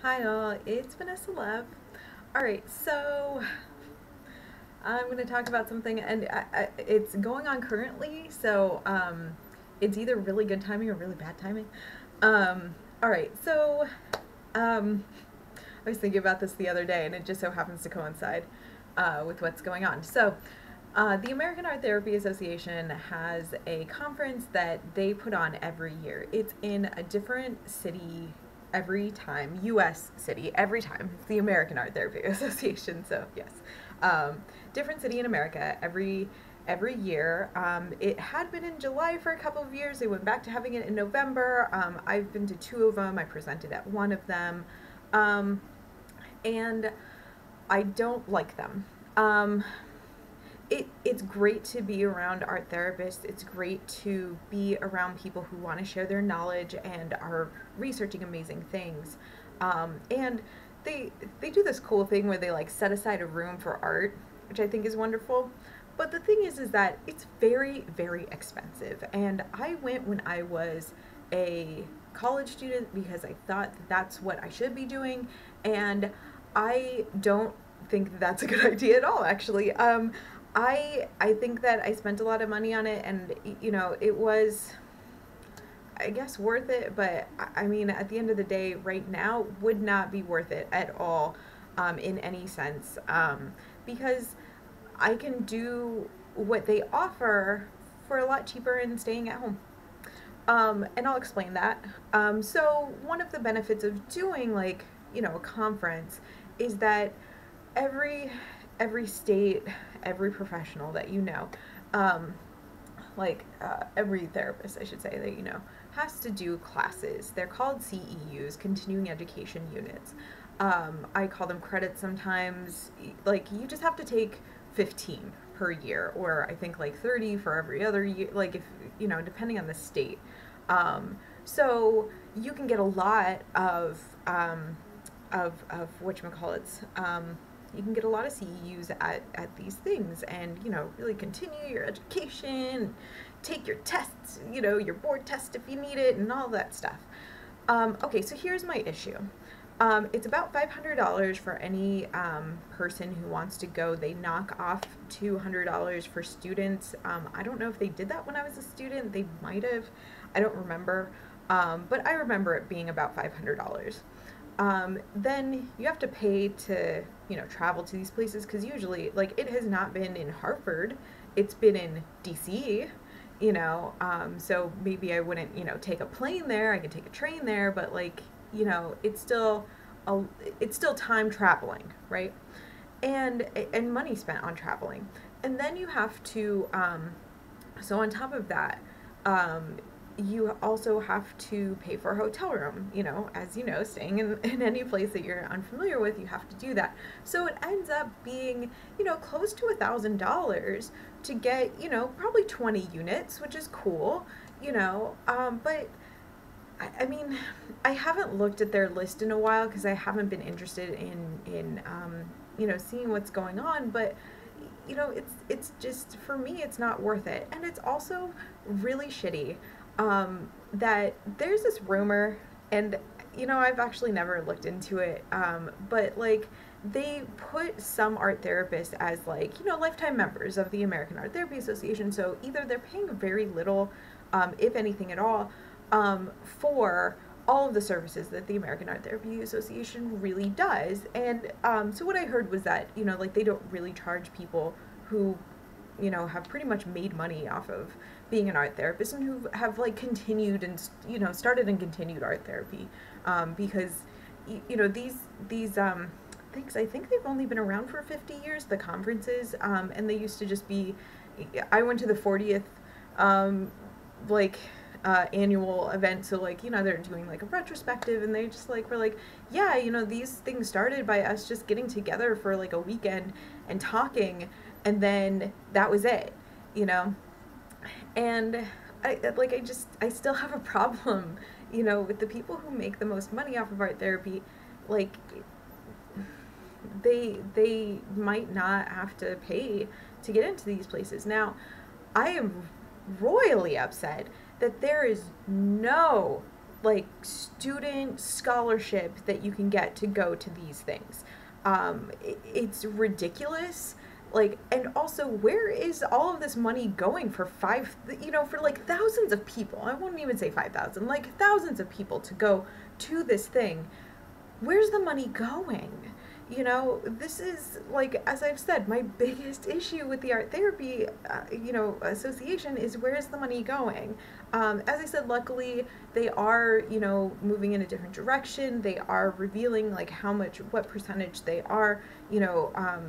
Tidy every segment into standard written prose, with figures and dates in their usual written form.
Hi all, it's Vanessa Love. All right, so I'm going to talk about something, and it's going on currently. It's either really good timing or really bad timing. All right, so um, I was thinking about this the other day, and it just so happens to coincide with what's going on. The American Art Therapy Association has a conference that they put on every year. It's in a different city every time, U.S. city every time. It's the American Art Therapy Association, so yes, different city in America every year. It had been in July for a couple of years. They went back to having it in November. I've been to two of them. I presented at one of them, um, and I don't like them. Um, it's great to be around art therapists. It's great to be around people who want to share their knowledge and are researching amazing things. And they do this cool thing where they like set aside a room for art, which I think is wonderful. But the thing is that it's very expensive. And I went when I was a college student because I thought that that's what I should be doing, and I don't think that that's a good idea at all. Actually, I think that I spent a lot of money on it, and it was, I guess, worth it. But I mean, at the end of the day, right now, would not be worth it at all, in any sense, because I can do what they offer for a lot cheaper and staying at home. And I'll explain that. So one of the benefits of doing like a conference is that every every state, every professional that um, every therapist, I should say, that has to do classes. They're called CEUs, continuing education units. I call them credits sometimes. Like, you just have to take 15 per year, or I think like 30 for every other year, like, if depending on the state. So you can get a lot of whatchamacallits. You can get a lot of CEUs at these things, and really continue your education, take your tests, your board test if you need it, and all that stuff. Okay, so here's my issue. It's about $500 for any person who wants to go. They knock off $200 for students. I don't know if they did that when I was a student. They might have. I don't remember. But I remember it being about $500. Then you have to pay to travel to these places, because usually, like, it has not been in Hartford, it's been in DC. So maybe I wouldn't take a plane there. I could take a train there, but like, it's still a, it's still time traveling, right? And money spent on traveling. And then you have to, so on top of that, um, you also have to pay for a hotel room. As staying in any place that you're unfamiliar with, you have to do that. So it ends up being, close to $1,000 to get, probably 20 units, which is cool, but I mean, I haven't looked at their list in a while because I haven't been interested in seeing what's going on. But it's just, for me, it's not worth it, and it's also really shitty, that there's this rumor, and I've actually never looked into it, but like, they put some art therapists as, like, lifetime members of the American Art Therapy Association. So either they're paying very little, if anything at all, for all of the services that the American Art Therapy Association really does. And so what I heard was that, like, they don't really charge people who, have pretty much made money off of being an art therapist, and who have, like, continued and, started and continued art therapy, because, these things, I think they've only been around for 50 years, the conferences, and they used to just be, I went to the 40th, like, annual event. So, like, they're doing like a retrospective, and they just, like, were like, yeah, these things started by us just getting together for like a weekend and talking, and then that was it, you know and I still have a problem, with the people who make the most money off of art therapy. Like, they might not have to pay to get into these places. Now, I am royally upset that there is no like student scholarship that you can get to go to these things. It's ridiculous. Like, and also, where is all of this money going for for like thousands of people? I wouldn't even say 5,000, like thousands of people to go to this thing. Where's the money going? This is, like, as I've said, my biggest issue with the art therapy, association is, where's the money going? As I said, luckily they are, moving in a different direction. They are revealing like what percentage they are,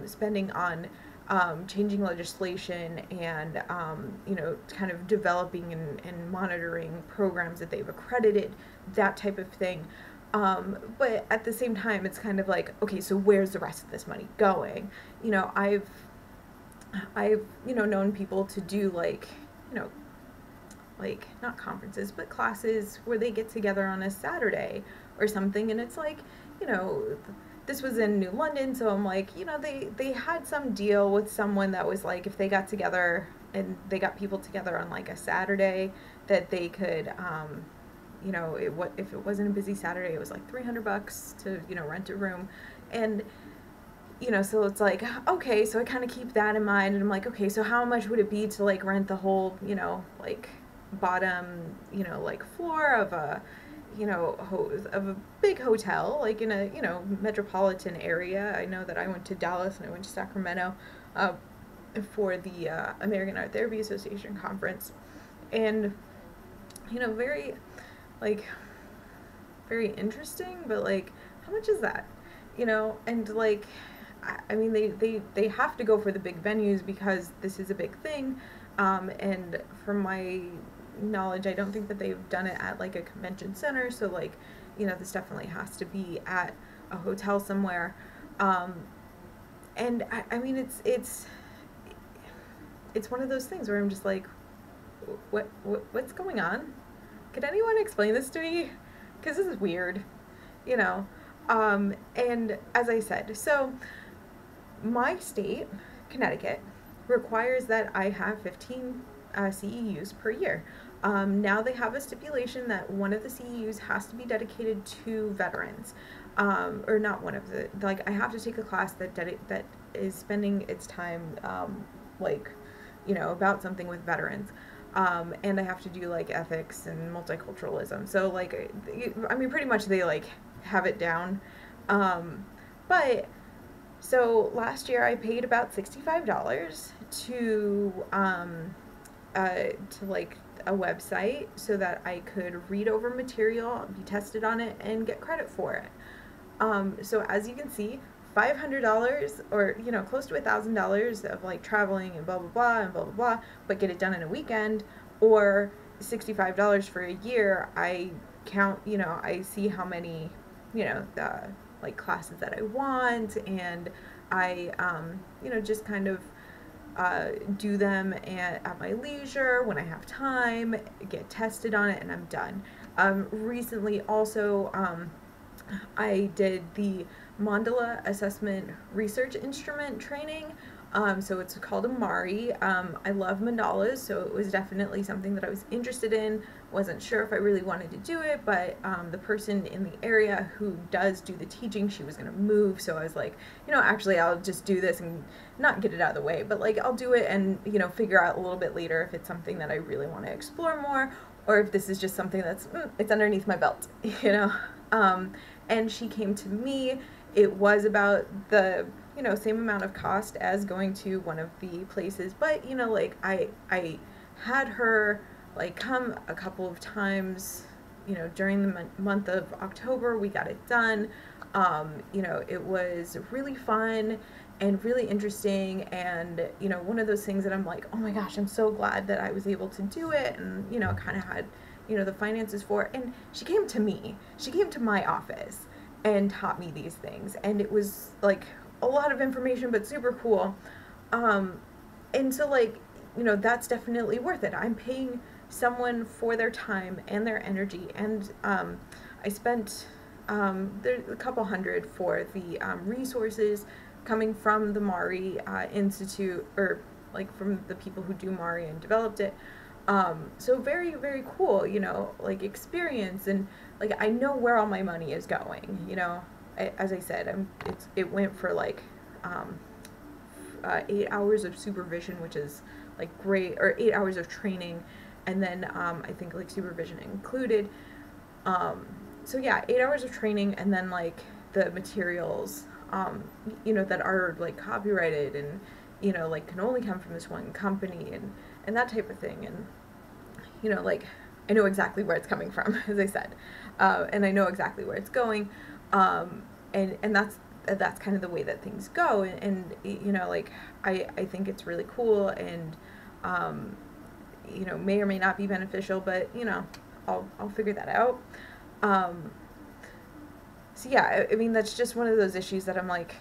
spending on changing legislation and, kind of developing and monitoring programs that they've accredited, that type of thing. But at the same time, it's kind of like, okay, so where's the rest of this money going? I've known people to do like not conferences, but classes where they get together on a Saturday or something, and it's like, this was in New London, so I'm like, they had some deal with someone that was like, if they got together and they got people together on like a Saturday, that they could, if it wasn't a busy Saturday, it was like $300 to, rent a room. And, so it's like, okay, so I kind of keep that in mind, and I'm like, okay, so how much would it be to like rent the whole, like bottom, like floor of a, of a big hotel, like in a, metropolitan area. I know that I went to Dallas and I went to Sacramento for the American Art Therapy Association conference. And, very, like, very interesting, but like, how much is that? And like, I mean, they have to go for the big venues because this is a big thing. And from my knowledge, I don't think that they've done it at like a convention center. So like, this definitely has to be at a hotel somewhere. And I mean, it's one of those things where I'm just like, what's going on? Could anyone explain this to me? Because this is weird, and as I said, so my state, Connecticut, requires that I have 15 CEUs per year. Now they have a stipulation that one of the CEUs has to be dedicated to veterans, or not one of the, like, I have to take a class that is spending its time, about something with veterans. And I have to do like ethics and multiculturalism. So like, I mean, pretty much they like have it down. But so last year I paid about $65 to like a website so that I could read over material, be tested on it, and get credit for it. So as you can see, $500 or, close to $1,000 of like traveling and blah, blah, blah, and blah, blah, blah, but get it done in a weekend, or $65 for a year. I count, I see how many, like classes that I want, and I, just kind of do them at my leisure when I have time, get tested on it, and I'm done. Recently also, I did the Mandala Assessment Research Instrument training. So it's called a MARI. I love mandalas, so it was definitely something that I was interested in. Wasn't sure if I really wanted to do it, but the person in the area who does do the teaching, she was going to move, so I was like, actually I'll just do this and not get it out of the way, but like I'll do it and, figure out a little bit later if it's something that I really want to explore more, or if this is just something that's, it's underneath my belt, and she came to me. It was about the, same amount of cost as going to one of the places, but, like I had her like come a couple of times, during the month of October. We got it done. It was really fun and really interesting, and, one of those things that I'm like, oh my gosh, I'm so glad that I was able to do it, and, kind of had, the finances for it. And she came to me. She came to my office and taught me these things, and it was like a lot of information, but super cool. And so like, that's definitely worth it. I'm paying someone for their time and their energy, and I spent there's a couple hundred for the resources coming from the MARI Institute, or like from the people who do MARI and developed it. So very, very cool, like experience. And like I know where all my money is going. You know, as I said, it went for like 8 hours of supervision, which is like great, or 8 hours of training, and then I think like supervision included. So yeah, 8 hours of training, and then like the materials, you know, that are like copyrighted and, you know, like can only come from this one company, and that type of thing. And, you know, like I know exactly where it's coming from, as I said, and I know exactly where it's going, and that's kind of the way that things go. And you know, like I think it's really cool, and you know, may or may not be beneficial, but you know, I'll figure that out. Um, so yeah, I mean, that's just one of those issues that I'm like,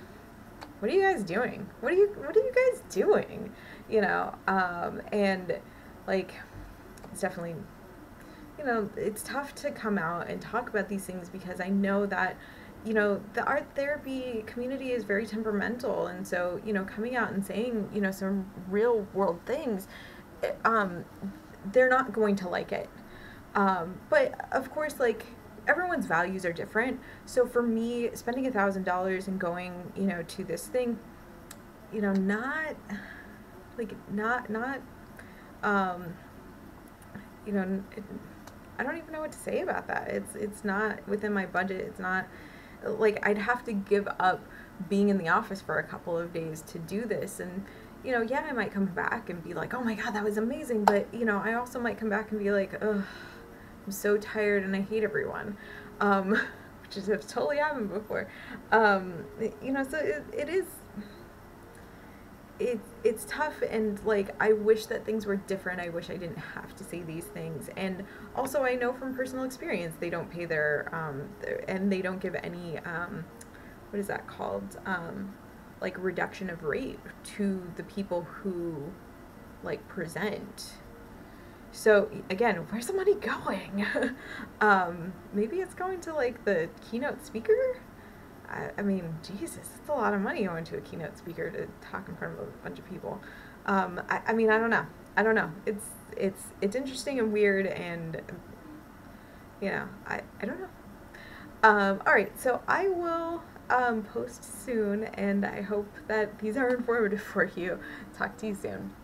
what are you guys doing? What are you guys doing? You know, and like, it's definitely, you know, it's tough to come out and talk about these things because I know that, you know, the art therapy community is very temperamental. And so, you know, coming out and saying, you know, some real world things, um, they're not going to like it. But of course, like, everyone's values are different. So for me, spending $1,000 and going, you know, to this thing, you know, not, um, you know, I don't even know what to say about that. It's not within my budget. It's not, like, I'd have to give up being in the office for a couple of days to do this. And, you know, yeah, I might come back and be like, oh my God, that was amazing. But, you know, I also might come back and be like, ugh, I'm so tired and I hate everyone. Which has totally happened before. You know, so it is, it's tough, and like I wish that things were different. I wish I didn't have to say these things. And also I know from personal experience they don't pay their and they don't give any what is that called, like reduction of rate to the people who like present. So again, where's the money going? Maybe it's going to like the keynote speaker. I mean, Jesus, it's a lot of money going to a keynote speaker to talk in front of a bunch of people. I mean, I don't know. I don't know. It's interesting and weird, and you know, I don't know. All right, so I will post soon, and I hope that these are informative for you. Talk to you soon.